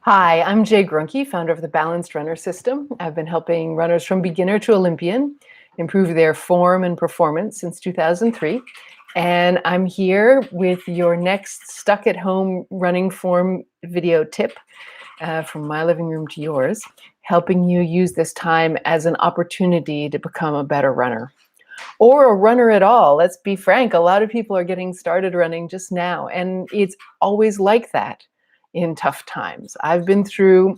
Hi, I'm Jay Gruenke, founder of the Balanced Runner System. I've been helping runners from beginner to Olympian improve their form and performance since 2003. And I'm here with your next stuck at home running form video tip from my living room to yours, helping you use this time as an opportunity to become a better runner. Or a runner at all. Let's be frank, a lot of people are getting started running just now, and it's always like that in tough times. I've been through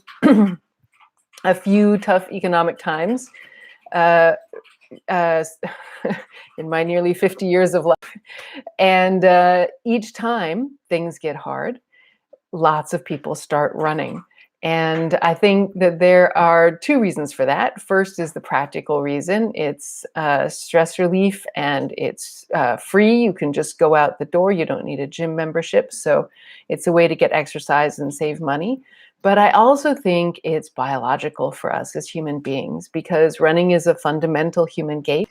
a few tough economic times uh, uh, in my nearly 50 years of life. And each time things get hard, lots of people start running. And I think that there are two reasons for that. First is the practical reason. It's stress relief and it's free. You can just go out the door. You don't need a gym membership. So it's a way to get exercise and save money. But I also think it's biological for us as human beings because running is a fundamental human gait.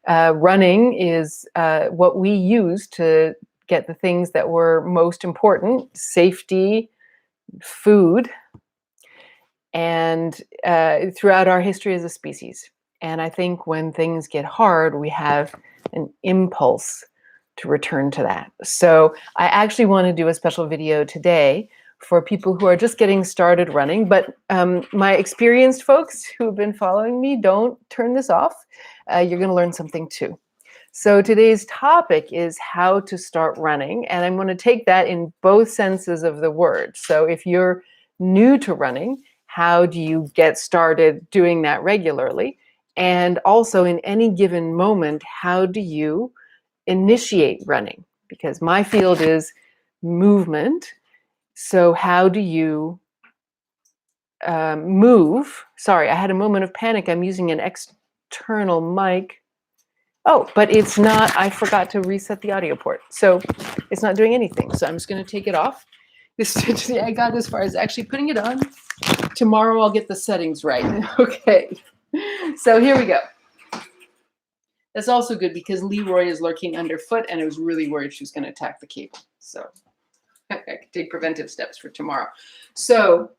Running is what we use to get the things that were most important: safety, food, and throughout our history as a species. And I think when things get hard, we have an impulse to return to that. So I actually want to do a special video today for people who are just getting started running. But my experienced folks who have been following me, don't turn this off. You're going to learn something too. So today's topic is how to start running. And I'm going to take that in both senses of the word. So if you're new to running, how do you get started doing that regularly? And also in any given moment, how do you initiate running? Because my field is movement. So how do you move? Sorry, I had a moment of panic. I'm using an external mic. Oh, but it's not, I forgot to reset the audio port. So it's not doing anything. So I'm just going to take it off. I got as far as actually putting it on. Tomorrow I'll get the settings right. Okay. So here we go. That's also good because Leroy is lurking underfoot and I was really worried she was going to attack the cable. So I could take preventive steps for tomorrow. So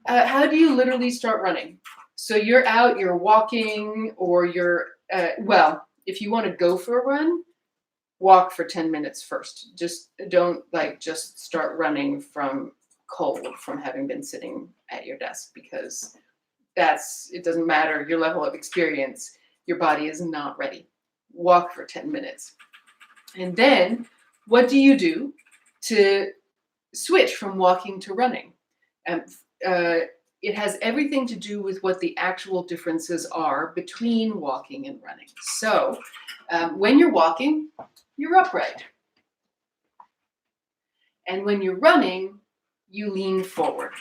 how do you literally start running? So you're out, you're walking, or you're, if you want to go for a run, walk for 10 minutes first. Just don't just start running from cold, from having been sitting at your desk, because it doesn't matter your level of experience. Your body is not ready. Walk for 10 minutes. And then what do you do to switch from walking to running? It has everything to do with what the actual differences are between walking and running. So when you're walking, you're upright. And when you're running, you lean forward.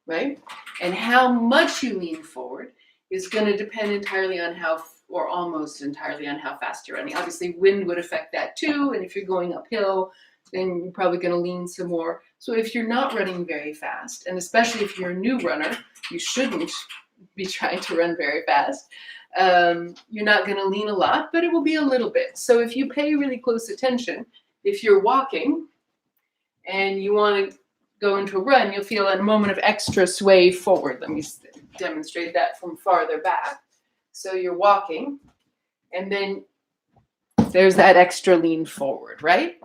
Right? And how much you lean forward is going to depend entirely on almost entirely on how fast you're running. Obviously, wind would affect that too. And if you're going uphill, then you're probably going to lean some more. So if you're not running very fast, and especially if you're a new runner, you shouldn't be trying to run very fast. You're not going to lean a lot, but it will be a little bit. So if you pay really close attention, if you're walking and you want to go into a run, you'll feel a moment of extra sway forward. Let me demonstrate that from farther back. So you're walking, and then there's that extra lean forward, right?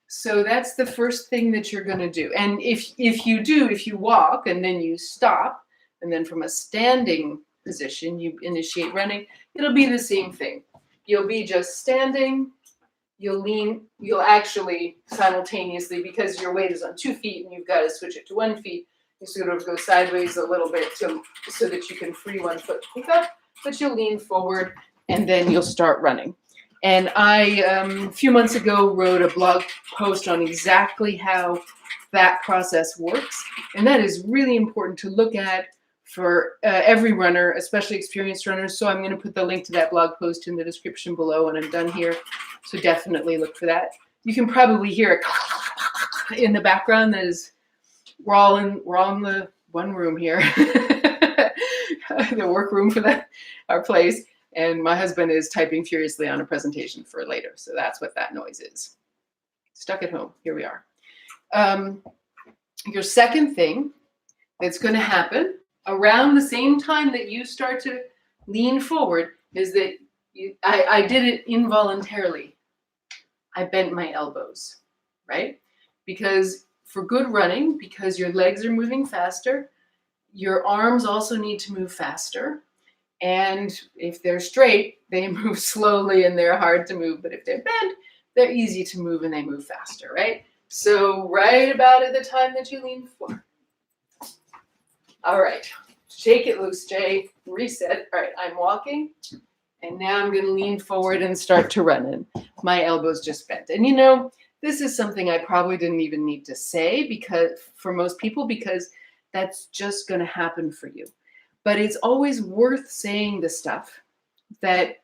So that's the first thing that you're going to do. And if you walk and then you stop, and then from a standing position you initiate running, it'll be the same thing. You'll be just standing, you'll lean, you'll actually simultaneously, because your weight is on 2 feet and you've got to switch it to 1 foot, you sort of go sideways a little bit so that you can free 1 foot to pick up, but you'll lean forward and then you'll start running. And I, a few months ago, wrote a blog post on exactly how that process works. And that is really important to look at for every runner, especially experienced runners. So I'm going to put the link to that blog post in the description below when I'm done here. So definitely look for that. You can probably hear it in the background. That is, we're all in the one room here, the work room for our place. And my husband is typing furiously on a presentation for later. So that's what that noise is. Stuck at home. Here we are. Your second thing that's going to happen around the same time that you start to lean forward is that I did it involuntarily. I bent my elbows, right? Because for good running, because your legs are moving faster, your arms also need to move faster. And if they're straight, they move slowly and they're hard to move. But if they're bent, they're easy to move and they move faster, right? So right about at the time that you lean forward. All right, shake it loose, Jay. Reset. All right, I'm walking. And now I'm going to lean forward and start to run. And my elbows just bent. And you know, this is something I probably didn't even need to say because for most people, because that's just going to happen for you. But it's always worth saying the stuff that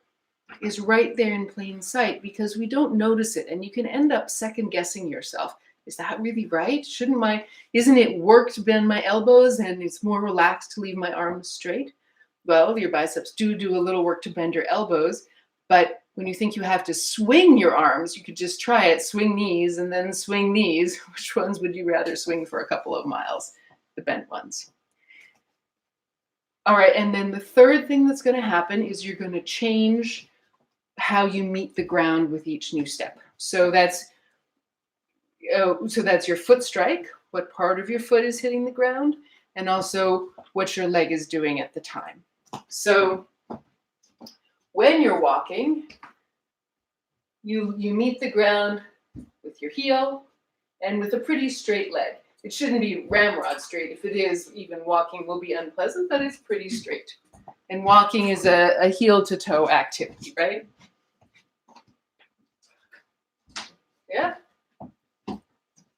is right there in plain sight because we don't notice it. And you can end up second guessing yourself. Is that really right? Isn't it work to bend my elbows and it's more relaxed to leave my arms straight? Well, your biceps do a little work to bend your elbows, but when you think you have to swing your arms, you could just try it, swing knees and then swing knees. Which ones would you rather swing for a couple of miles? The bent ones. All right, and then the third thing that's going to happen is you're going to change how you meet the ground with each new step. So that's your foot strike, what part of your foot is hitting the ground, and also what your leg is doing at the time. So when you're walking, you meet the ground with your heel and with a pretty straight leg. It shouldn't be ramrod straight. If it is, even walking will be unpleasant, but it's pretty straight. And walking is a heel to toe activity, right? Yeah.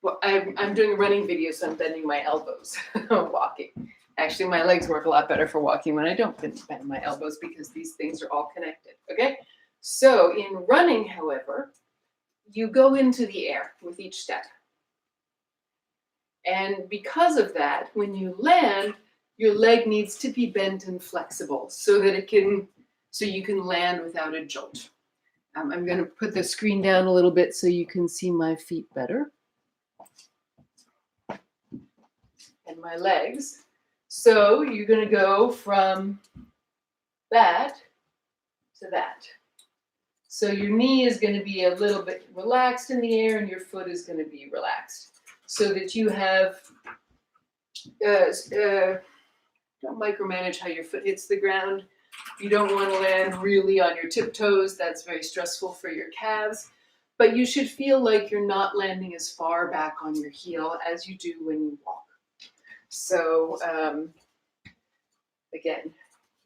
Well, I'm doing a running video, so I'm bending my elbows walking. Actually, my legs work a lot better for walking when I don't bend my elbows because these things are all connected, okay? So in running, however, you go into the air with each step. And because of that, when you land, your leg needs to be bent and flexible so you can land without a jolt. I'm going to put the screen down a little bit so you can see my feet better. And my legs. So you're going to go from that to that. So your knee is going to be a little bit relaxed in the air and your foot is going to be relaxed. So that you have, don't micromanage how your foot hits the ground. You don't want to land really on your tiptoes. That's very stressful for your calves. But you should feel like you're not landing as far back on your heel as you do when you walk. So again,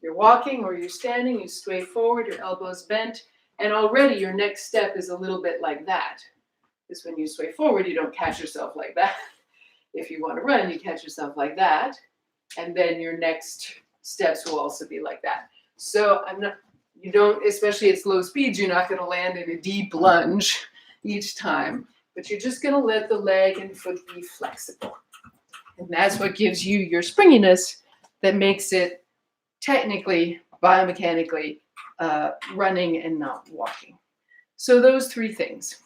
you're walking or you're standing, you sway forward, your elbows bent, and already your next step is a little bit like that. Because when you sway forward, you don't catch yourself like that. If you want to run, you catch yourself like that, and then your next steps will also be like that. So especially at slow speeds, you're not going to land in a deep lunge each time, but you're just going to let the leg and foot be flexible. And that's what gives you your springiness that makes it technically, biomechanically, running and not walking. So those three things.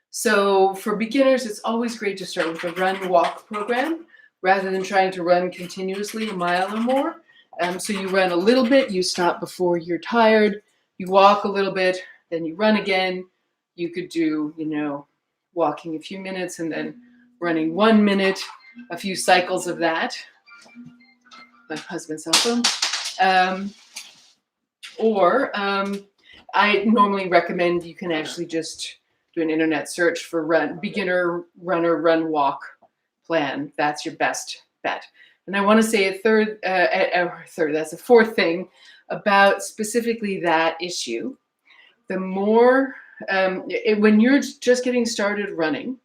So for beginners, it's always great to start with a run-walk program rather than trying to run continuously a mile or more. So you run a little bit, you stop before you're tired, you walk a little bit, then you run again. You could do, walking a few minutes and then running 1 minute, a few cycles of that. My husband's cell phone. Or I normally recommend you can actually just do an internet search for beginner runner run walk plan. That's your best bet. And I want to say that's a fourth thing about specifically that issue. The more, when you're just getting started running,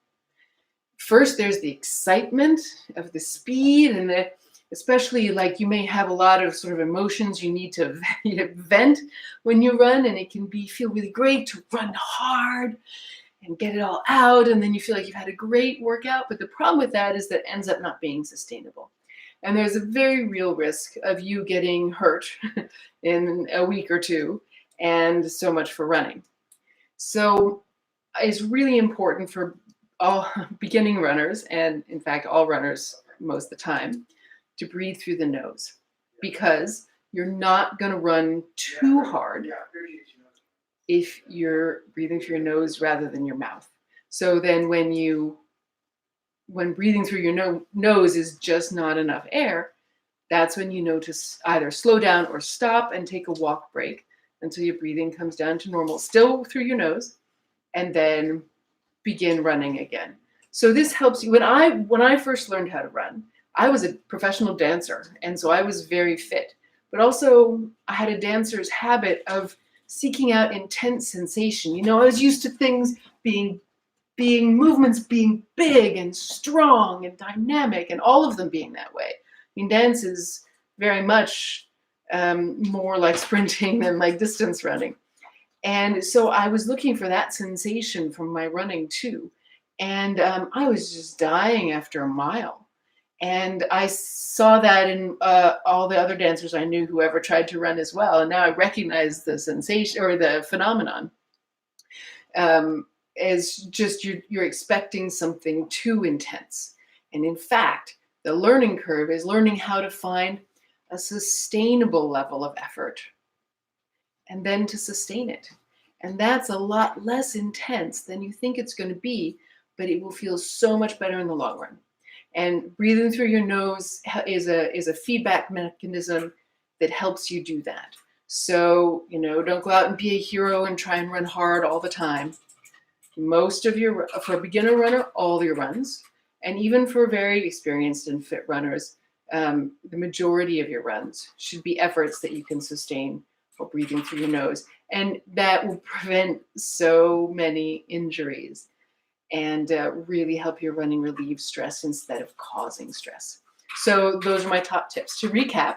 first there's the excitement of the speed and especially like you may have a lot of sort of emotions you need to vent when you run, and it can feel really great to run hard and get it all out, and then you feel like you've had a great workout. But the problem with that is that it ends up not being sustainable. And there's a very real risk of you getting hurt in a week or two, and so much for running. So it's really important for all beginning runners, and in fact all runners most of the time, to breathe through the nose, because you're not going to run too hard if you're breathing through your nose rather than your mouth. So then when breathing through your nose is just not enough air, that's when you know to either slow down or stop and take a walk break until your breathing comes down to normal, still through your nose, and then begin running again. So this helps you. When I first learned how to run, I was a professional dancer, and so I was very fit. But also, I had a dancer's habit of seeking out intense sensation. You know, I was used to things being movements being big and strong and dynamic, and all of them being that way. I mean, dance is very much more like sprinting than like distance running. And so I was looking for that sensation from my running too. And I was just dying after a mile. And I saw that in all the other dancers I knew who ever tried to run as well. And now I recognize the sensation or the phenomenon as just you're expecting something too intense. And in fact, the learning curve is learning how to find a sustainable level of effort and then to sustain it. And that's a lot less intense than you think it's going to be, but it will feel so much better in the long run. And breathing through your nose is a feedback mechanism that helps you do that. So, you know, don't go out and be a hero and try and run hard all the time. For a beginner runner, all your runs, and even for very experienced and fit runners, the majority of your runs should be efforts that you can sustain while breathing through your nose. And that will prevent so many injuries and really help your running relieve stress instead of causing stress. So those are my top tips. To recap,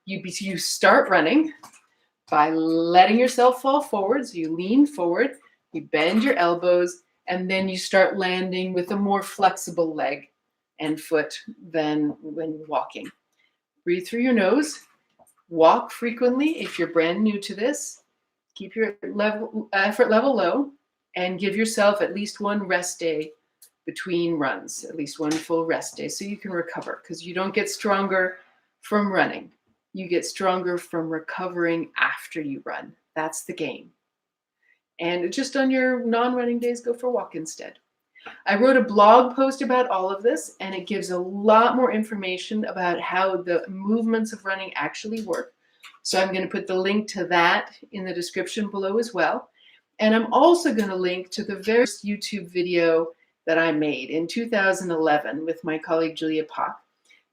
you start running by letting yourself fall forward. So you lean forward, you bend your elbows, and then you start landing with a more flexible leg and foot than when walking. Breathe through your nose. Walk frequently if you're brand new to this. Keep your effort level low, and give yourself at least one rest day between runs, at least one full rest day, so you can recover, because you don't get stronger from running. You get stronger from recovering after you run. That's the game. And just on your non-running days, go for a walk instead. I wrote a blog post about all of this, and it gives a lot more information about how the movements of running actually work. So I'm going to put the link to that in the description below as well. And I'm also going to link to the very first YouTube video that I made in 2011 with my colleague Julia Pock.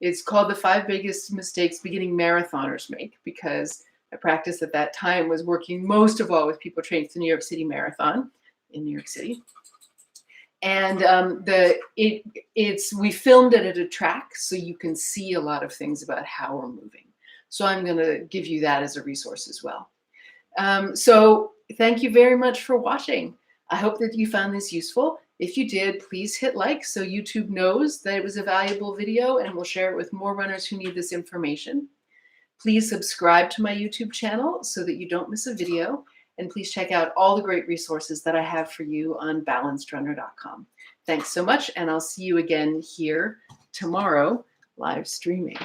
It's called The 5 Biggest Mistakes Beginning Marathoners Make, because my practice at that time was working most of all with people training for the New York City Marathon in New York City. And we filmed it at a track, so you can see a lot of things about how we're moving. So I'm going to give you that as a resource as well. So thank you very much for watching. I hope that you found this useful. If you did, please hit like so YouTube knows that it was a valuable video, and we'll share it with more runners who need this information. Please subscribe to my YouTube channel so that you don't miss a video. And please check out all the great resources that I have for you on balancedrunner.com. Thanks so much, and I'll see you again here tomorrow, live streaming.